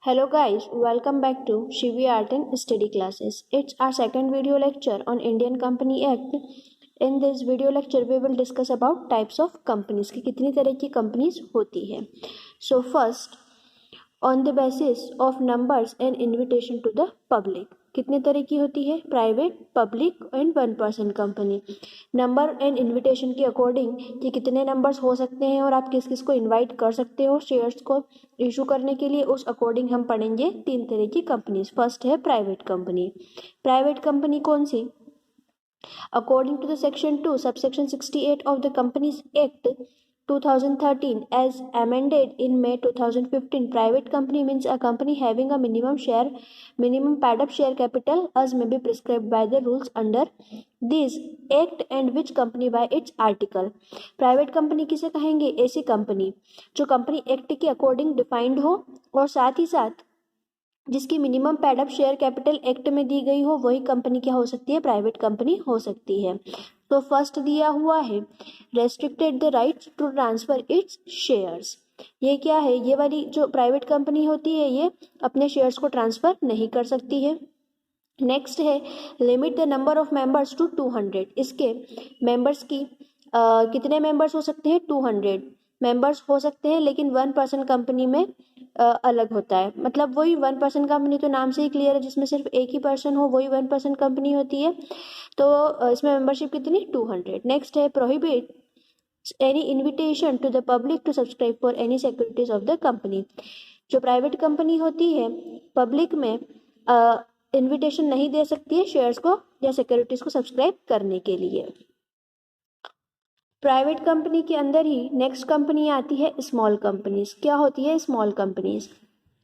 Hello guys, welcome back to Shivi Art and Study Classes. It's our second video lecture on Indian Company Act. In this video lecture, we will discuss about types of companies कि कितनी तरह की companies होती है. So first, on the basis of numbers and invitation to the public. कितने तरह की होती है? Private, public and one person company. Number and invitation के अकॉर्डिंग कि कितने नंबर्स हो सकते हैं और आप किस किस को इनवाइट कर सकते हो शेयर्स को इशू करने के लिए, उस अकॉर्डिंग हम पढ़ेंगे तीन तरह की कंपनीज. फर्स्ट है प्राइवेट कंपनी. प्राइवेट कंपनी कौन सी? According to the section 2 subsection 68 of the companies act 2013 as amended in May 2015, private company means a company having a minimum paid up share capital as may be prescribed by the rules under this act and which company by its article. Private company किसे कहेंगे? ऐसी company जो company act के according defined हो और साथ ही साथ जिसकी minimum paid up share capital act में दी गई हो, वही कंपनी क्या हो सकती है? प्राइवेट कंपनी हो सकती है. तो फर्स्ट दिया हुआ है restricted the right to transfer its shares. ये क्या है? ये वाली जो प्राइवेट कंपनी होती है ये अपने शेयर्स को ट्रांसफर नहीं कर सकती है. नेक्स्ट है limit the number of members to 200. इसके मेंबर्स की कितने मेंबर्स हो सकते हैं? 200 मेंबर्स हो सकते हैं, लेकिन वन पर्सन कंपनी में अलग होता है. मतलब वही वन पर्सन कंपनी तो नाम से ही क्लियर है, जिसमें सिर्फ एक ही पर्सन हो वही वन पर्सन कंपनी होती है. तो इसमें मेंबरशिप कितनी? 200. नेक्स्ट है prohibit any invitation to the public to subscribe for any securities of the company. जो प्राइवेट कंपनी होती है पब्लिक में इन्विटेशन नहीं दे सकती है शेयर्स को या सिक्योरिटीज को सब्सक्राइब करने के लिए. प्राइवेट कंपनी के अंदर ही नेक्स्ट कंपनी आती है स्मॉल कंपनीज. क्या होती है small companies?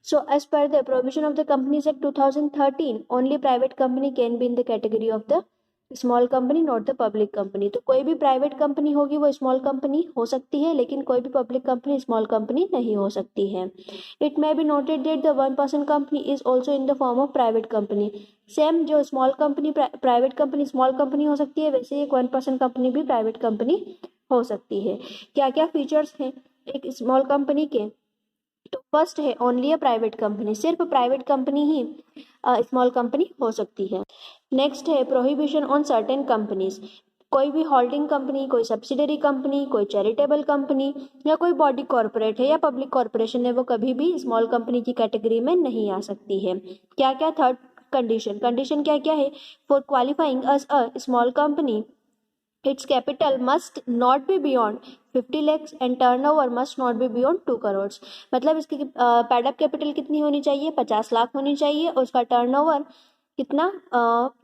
So as per the provision of the companies act 2013 only private company can be in the category of the small company, not the public company. तो कोई भी private company होगी वो small company हो सकती है, लेकिन कोई भी पब्लिक कंपनी स्मॉल कंपनी नहीं हो सकती है. It may be noted that the one person company is also in the form of private company. Same जो small company private company small company हो सकती है, वैसे एक वन पर्सन कंपनी भी प्राइवेट कंपनी हो सकती है. क्या क्या फीचर्स हैं एक स्मॉल कंपनी के? तो फर्स्ट है ओनली अ प्राइवेट कंपनी. सिर्फ प्राइवेट कंपनी ही स्मॉल कंपनी हो सकती है. नेक्स्ट है प्रोहिबिशन ऑन सर्टेन कंपनीज. कोई भी होल्डिंग कंपनी, कोई सब्सिडरी कंपनी, कोई चैरिटेबल कंपनी या कोई बॉडी कॉर्पोरेट है या पब्लिक कॉर्पोरेशन है, वो कभी भी स्मॉल कंपनी की कैटेगरी में नहीं आ सकती है. क्या क्या? थर्ड कंडीशन क्या क्या है? For qualifying as a small company its capital must not be beyond 50 lakhs and turnover must not be beyond 2 crores. मतलब इसकी पैड अप कैपिटल कितनी होनी चाहिए? 50 लाख होनी चाहिए और उसका टर्नओवर कितना?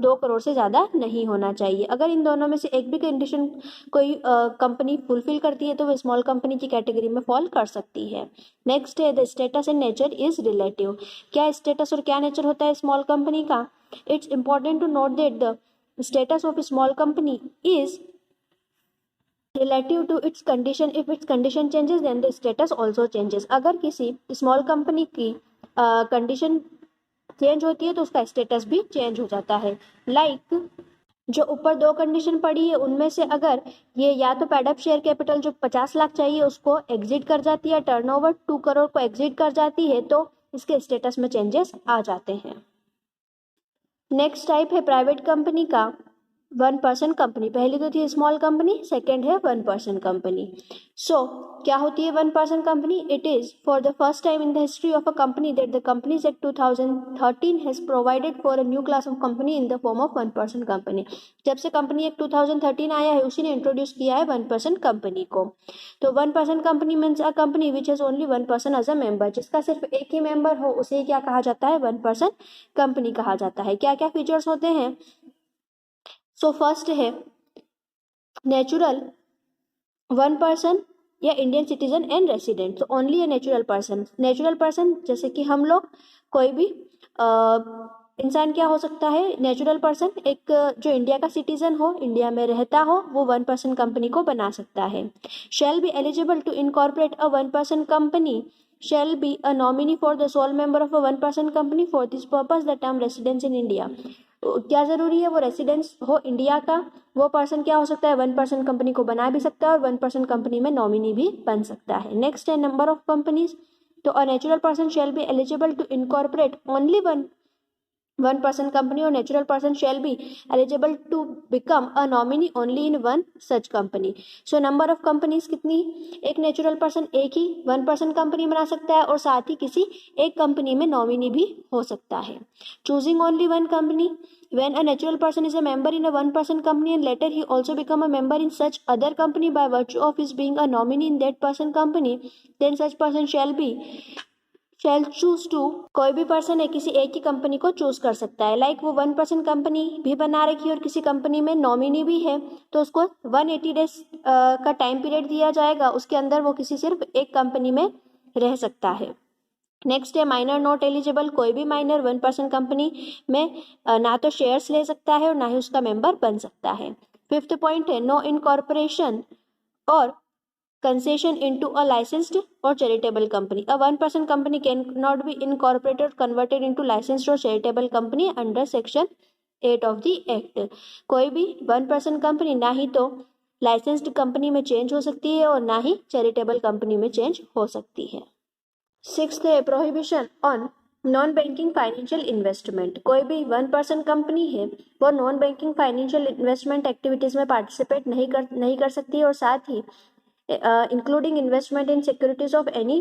2 करोड़ से ज़्यादा नहीं होना चाहिए. अगर इन दोनों में से एक भी कंडीशन कोई कंपनी फुलफिल करती है तो वो स्मॉल कंपनी की कैटेगरी में फॉल कर सकती है. नेक्स्ट है the status and nature is relative. क्या स्टेटस और क्या नेचर होता है स्मॉल कंपनी का? It's important to note that the status of a small company is relative to its condition. If its condition changes then the status also changes. अगर किसी small company की condition change होती है तो उसका status भी change हो जाता है. लाइक जो ऊपर दो कंडीशन पड़ी है उनमें से अगर ये या तो पैड अप शेयर कैपिटल जो 50 लाख चाहिए उसको एग्जिट कर जाती है, टर्नओवर 2 करोड़ को एग्जिट कर जाती है, तो इसके स्टेटस में चेंजेस आ जाते हैं. नेक्स्ट टाइप है प्राइवेट कंपनी का वन पर्सन कंपनी. पहली तो थी स्मॉल कंपनी, सेकेंड है वन पर्सन कंपनी. सो क्या होती है one person company? It is for the first time in the history of a company that the companies act 2013 has provided for a new class of company in the form of one person company. जब से company act 2013 आया है उसी ने introduce किया है one person company को. तो one person company means a company which has only one person as a member. जिसका सिर्फ एक ही मेंबर हो उसे क्या कहा जाता है? वन पर्सन कंपनी कहा जाता है. क्या क्या फीचर्स होते हैं? सो फर्स्ट है नेचुरल वन पर्सन या इंडियन सिटीजन एंड रेसिडेंट. तो only a natural person. Natural person जैसे कि हम लोग, कोई भी इंसान क्या हो सकता है? नेचुरल पर्सन एक जो इंडिया का सिटीजन हो, इंडिया में रहता हो, वो वन पर्सन कंपनी को बना सकता है. Shall be eligible to incorporate a one person company shall be a nominee for the sole member of a one person company. For this purpose the term residence in India. क्या जरूरी है? वो residence हो India का, वो person क्या हो सकता है? वन पर्सन कंपनी को बना भी सकता है और वन पर्सन कंपनी में नॉमिनी भी बन सकता है. नेक्स्ट है नंबर ऑफ कंपनीज. तो a natural person shall be eligible to incorporate only one person company or natural person shall be eligible to become a nominee only in one such company. So number of companies कितनी, एक natural person एक ही one person company बना सकता है और साथ ही किसी एक कंपनी में नॉमिनी भी हो सकता है. Choosing only one company, when a natural person is a member in a one person company and later he also become a member in such other company by virtue of his being a nominee in that person company, then such person shall choose to, कोई भी person है किसी एक ही company को choose कर सकता है. Like वो वन पर्सन कंपनी भी बना रखी है और किसी कंपनी में नॉमिनी भी है, तो उसको 180 डेज का टाइम पीरियड दिया जाएगा, उसके अंदर वो किसी सिर्फ एक कंपनी में रह सकता है. नेक्स्ट है माइनर नॉट एलिजिबल, कोई भी माइनर वन पर्सन कंपनी में ना तो शेयर्स ले सकता है और ना ही उसका मेंबर बन सकता है. फिफ्थ पॉइंट है नो इनकॉर्पोरेशन और concession into a licensed or charitable company. A one person company cannot be incorporated or converted into licensed or charitable company under section 8 of the act. कोई भी one person company ना ही तो licensed company में change हो सकती है और ना ही चैरिटेबल कंपनी में चेंज हो सकती है. सिक्स्थ है prohibition on non banking financial investment. कोई भी वन पर्सन कंपनी है वो non banking financial investment activities में पार्टिसिपेट नहीं कर सकती है और साथ ही including investment in securities of any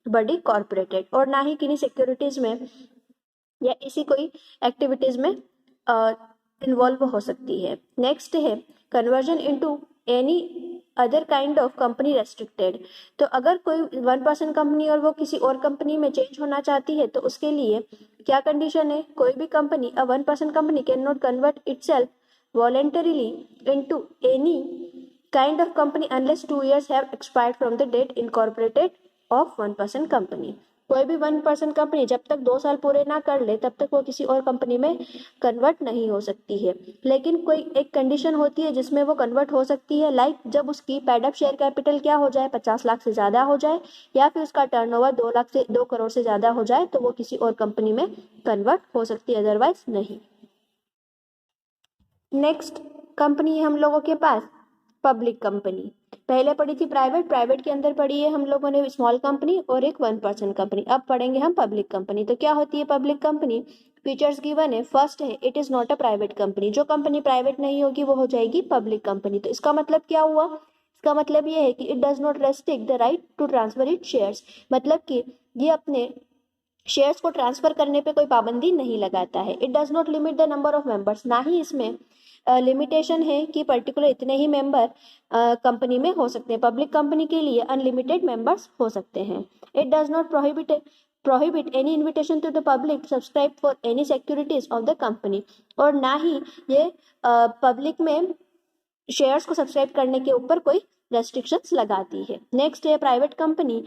body corporated, और ना ही किन्हीं सिक्योरिटीज में या इसी कोई एक्टिविटीज में इन्वॉल्व हो सकती है. नेक्स्ट है conversion into any other kind of company restricted. तो अगर कोई वन पर्सन कंपनी और वो किसी और कंपनी में चेंज होना चाहती है तो उसके लिए क्या कंडीशन है, कोई भी company a one person company can not convert itself voluntarily into any kind of company unless 2 years have expired from the date incorporated of one person company. कोई भी वन पर्सन कंपनी जब तक 2 साल पूरे ना कर ले तब तक वो किसी और कंपनी में कन्वर्ट नहीं हो सकती है. लेकिन कोई एक कंडीशन होती है जिसमें वो कन्वर्ट हो सकती है, लाइक जब उसकी पेड अप शेयर कैपिटल क्या हो जाए, 50 लाख से ज़्यादा हो जाए या फिर उसका टर्नओवर 2 करोड़ से ज़्यादा हो जाए तो वो किसी और कंपनी में कन्वर्ट हो सकती है, अदरवाइज नहीं. नेक्स्ट कंपनी है हम लोगों के पास पब्लिक कंपनी. पहले पढ़ी थी प्राइवेट के अंदर पढ़ी है हम लोगों ने स्मॉल कंपनी और एक वन पर्सन कंपनी. अब पढ़ेंगे हम पब्लिक कंपनी. तो क्या होती है पब्लिक कंपनी, फीचर्स गिवन है. फर्स्ट है it is not a private company. जो कंपनी प्राइवेट नहीं होगी वो हो जाएगी पब्लिक कंपनी. तो इसका मतलब क्या हुआ, इसका मतलब ये है कि it does not restrict the right to transfer it shares. मतलब कि ये अपने शेयर्स को ट्रांसफर करने पे कोई पाबंदी नहीं लगाता है. It does not limit the number of members, ना ही इसमें लिमिटेशन है कि पर्टिकुलर इतने ही मेंबर कंपनी में हो सकते हैं. पब्लिक कंपनी के लिए अनलिमिटेड मेंबर्स हो सकते हैं. It does not prohibit any invitation to the public subscribe for any securities of the company, और ना ही ये पब्लिक में शेयर्स को सब्सक्राइब करने के ऊपर कोई रेस्ट्रिक्शंस लगाती है. नेक्स्ट है private company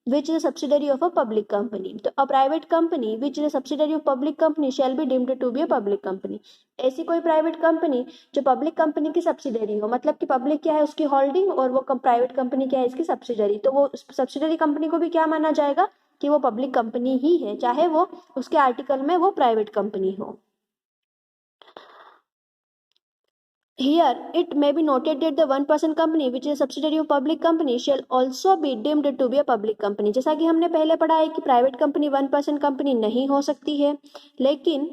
which is a subsidiary of a public company. तो a private company which is a subsidiary of public company shall be deemed to be a public company. ऐसी कोई प्राइवेट कंपनी जो public company की subsidiary हो, मतलब कि public क्या है उसकी होल्डिंग और वो प्राइवेट कंपनी क्या है इसकी सब्सिडरी, तो वो सब्सिडरी कंपनी को भी क्या माना जाएगा कि वो पब्लिक कंपनी ही है, चाहे वो उसके आर्टिकल में वो प्राइवेट कंपनी हो. Here it may be noted that the one person company which is a subsidiary of public company shall also be deemed to be a public company. जैसा कि हमने पहले पढ़ा है कि private company one person company नहीं हो सकती है, लेकिन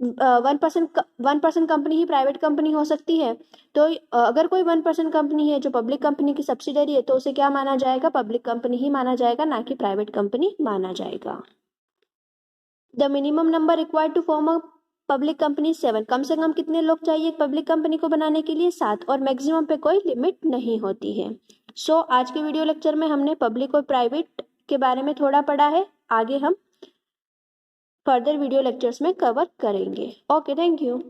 वन पर्सन कंपनी ही प्राइवेट कंपनी हो सकती है. तो अगर कोई वन पर्सन कंपनी है जो पब्लिक कंपनी की सब्सिडरी है तो उसे क्या माना जाएगा, पब्लिक कंपनी ही माना जाएगा, ना कि प्राइवेट कंपनी माना जाएगा. The minimum number required to form a public company 7. कम से कम कितने लोग चाहिए पब्लिक कंपनी को बनाने के लिए, 7, और मैक्सिमम पे कोई लिमिट नहीं होती है. सो आज के वीडियो लेक्चर में हमने पब्लिक और प्राइवेट के बारे में थोड़ा पढ़ा है, आगे हम फर्दर वीडियो लेक्चर्स में कवर करेंगे. Okay, thank you.